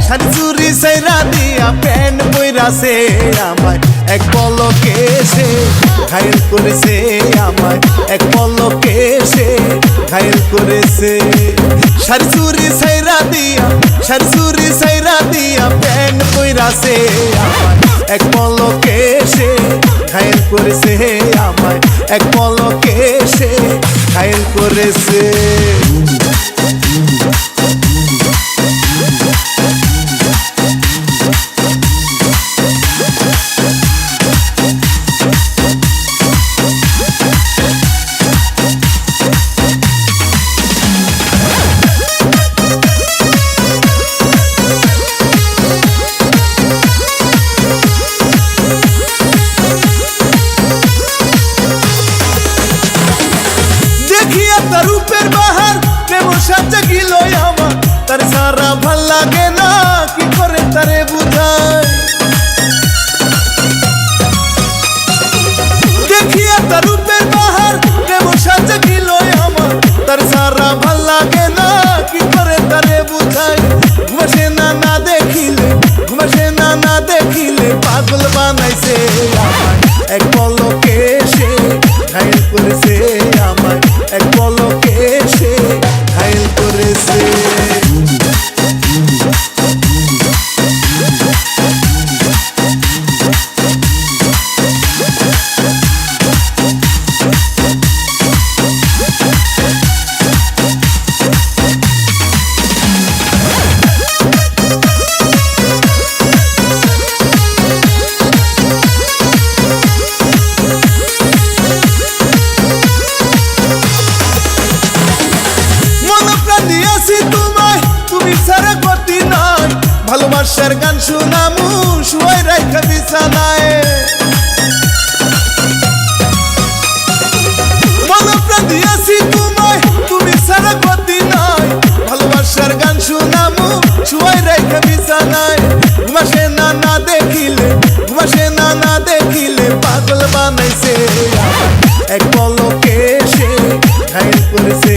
শাড়ি চুরি সাইরা দিয়া প্যান্ট বইরাছে আমায় এক পলকে সে ঘায়েল করেছে আমায় এক পলকে সে ঘায়েল করেছে শাড়ি চুরি সাইরা দিয়া প্যান্ট বইরাছে আমায় এক পলকে সে ঘায়েল করেছে আমায় এক পলকে সে ঘায়েল করেছে তার রূপের বাহার প্রেম সাজা গিল আমার তার সারা ভাল লাগে না কি করে তারে বুঝায় দেখিয়া তার রূপের বাহার প্রেম সাজা গিল আমার তার সারা ভাল লাগে না কি করে তারে বুঝায় ঘুমাসে না দেখিলে পাগল বানাইছে আমায় এক পলকে সে ঘায়েল করেছে আমায় এক পলকে সে ঘায়েল করেছে ভালোবাসার গান শুনামু শুয়াই রাইখা বিছানায় মনপ্রাণ দিয়াছি তোমায় তুমি ছাড়া গতি নাই ভালোবাসার গান শুনামু শুয়াই রাইখা বিছানায় ঘুমাসে না দেখিলে পাগল বানাইছে এক পলকে সে ঘায়েল করেছে